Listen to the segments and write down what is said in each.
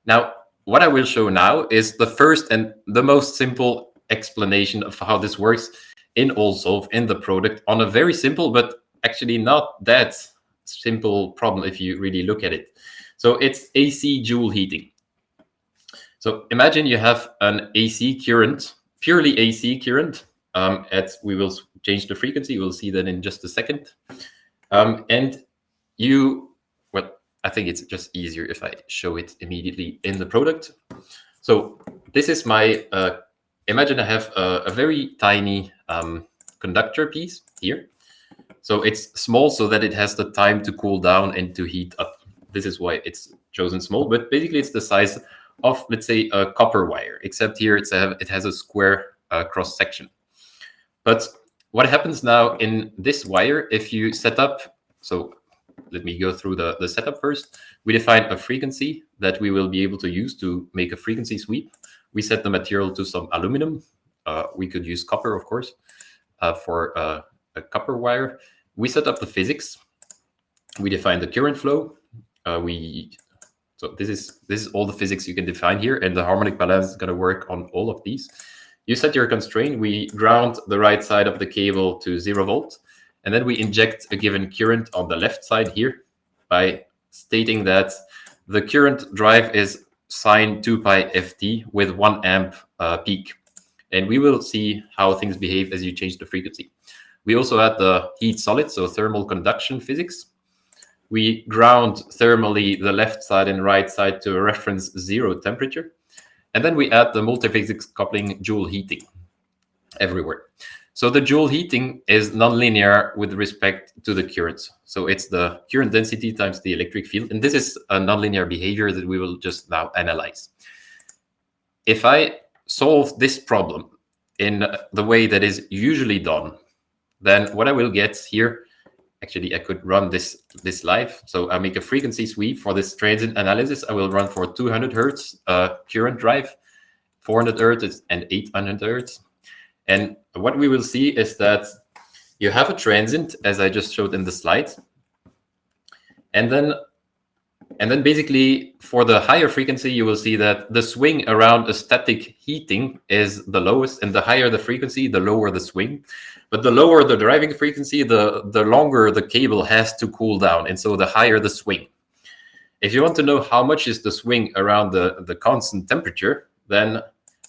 Now, what I will show now is the first and the most simple explanation of how this works in AllSolve in the product on a very simple, but actually not that simple problem if you really look at it. So it's AC joule heating. So imagine you have an AC current, purely AC current. We will change the frequency. We'll see that in just a second. And I think it's just easier if I show it immediately in the product. So this is my, imagine I have a very tiny conductor piece here. So it's small so that it has the time to cool down and to heat up. This is why it's chosen small, but basically it's the size of, let's say, a copper wire, except here it has a square cross section. But what happens now in this wire, if you set up, so let me go through the setup first. We define a frequency that we will be able to use to make a frequency sweep. We set the material to some aluminum. We could use copper, of course, for a copper wire. We set up the physics. We define the current flow. So this is all the physics you can define here, and the harmonic balance is going to work on all of these. You set your constraint. We ground the right side of the cable to 0 volt. And then we inject a given current on the left side here by stating that the current drive is sine 2 pi ft with 1 amp peak. And we will see how things behave as you change the frequency. We also add the heat solid, so thermal conduction physics. We ground thermally the left side and right side to a reference 0 temperature. And then we add the multiphysics coupling joule heating everywhere. So the joule heating is nonlinear with respect to the currents. So it's the current density times the electric field. And this is a nonlinear behavior that we will just now analyze. If I solve this problem in the way that is usually done, then what I will get here, actually I could run this live. So I make a frequency sweep for this transient analysis. I will run for 200 hertz current drive, 400 hertz and 800 hertz. And what we will see is that you have a transient, as I just showed in the slide. And then basically for the higher frequency, you will see that the swing around a static heating is the lowest, and the higher the frequency, the lower the swing. But the lower the driving frequency, the longer the cable has to cool down, and so the higher the swing. If you want to know how much is the swing around the constant temperature, then,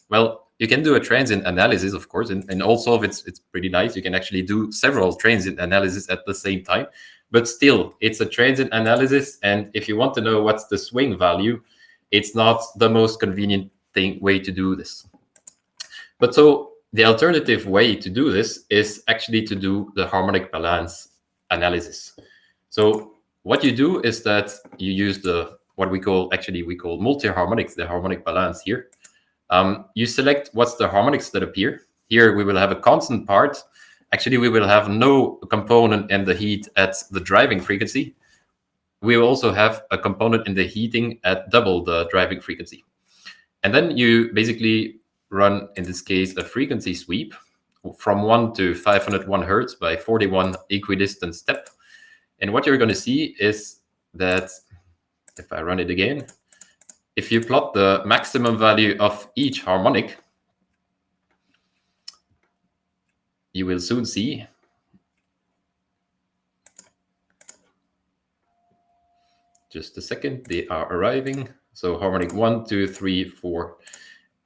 well, you can do a transient analysis, of course, and also it's pretty nice. You can actually do several transient analyses at the same time, but still, it's a transient analysis. And if you want to know what's the swing value, it's not the most convenient way to do this. But so the alternative way to do this is actually to do the harmonic balance analysis. So what you do is that you use what we call multi-harmonics, the harmonic balance here. You select what's the harmonics that appear. Here we will have a constant part. Actually, we will have no component in the heat at the driving frequency. We will also have a component in the heating at double the driving frequency. And then you basically run, in this case, a frequency sweep from 1 to 501 hertz by 41 equidistant step. And what you're going to see is that, if I run it again, if you plot the maximum value of each harmonic, you will soon see just a second, they are arriving. So harmonic 1, 2, 3, 4,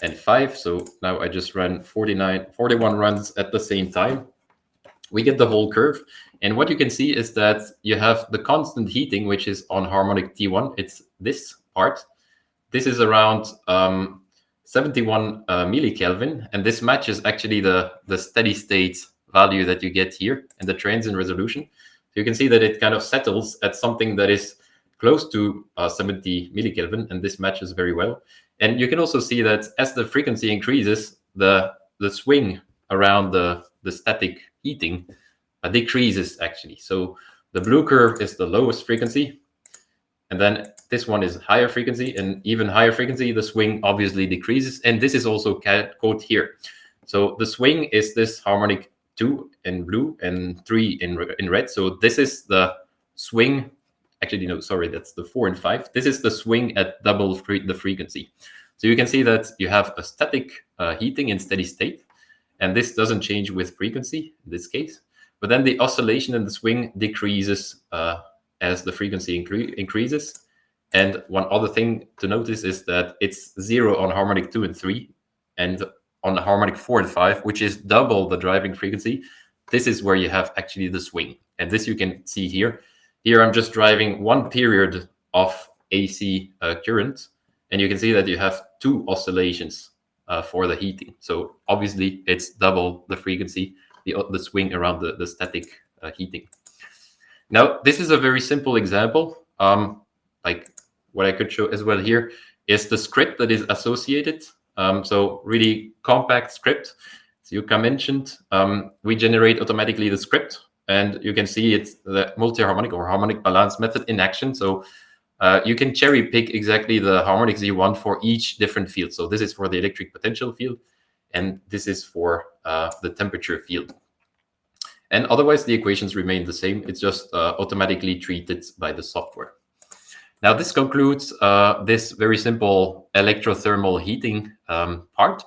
and 5. So now I just ran 41 runs at the same time. We get the whole curve. And what you can see is that you have the constant heating, which is on harmonic T1. It's this part. This is around 71 millikelvin, and this matches actually the steady state value that you get here in the transient resolution. So you can see that it kind of settles at something that is close to 70 millikelvin, and this matches very well. And you can also see that as the frequency increases, the swing around the static heating decreases actually. So the blue curve is the lowest frequency, and then this one is higher frequency, and even higher frequency, the swing obviously decreases. And this is also coded here. So the swing is this harmonic 2 in blue and 3 in red. So this is the swing actually, no, sorry, that's the 4 and 5. This is the swing at double the frequency. So you can see that you have a static heating in steady state, and this doesn't change with frequency in this case. But then the oscillation and the swing decreases as the frequency increases. And one other thing to notice is that it's 0 on harmonic 2 and 3, and on the harmonic 4 and 5, which is double the driving frequency, this is where you have actually the swing. And this you can see here. Here I'm just driving one period of AC current, and you can see that you have 2 oscillations for the heating. So obviously it's double the frequency, the swing around the static heating. Now, this is a very simple example. Like what I could show as well here is the script that is associated. So really compact script. So Yuka mentioned, we generate automatically the script, and you can see it's the multi-harmonic or harmonic balance method in action. So you can cherry pick exactly the harmonics you want for each different field. So this is for the electric potential field, and this is for the temperature field. And otherwise, the equations remain the same. It's just automatically treated by the software. Now, this concludes this very simple electrothermal heating part.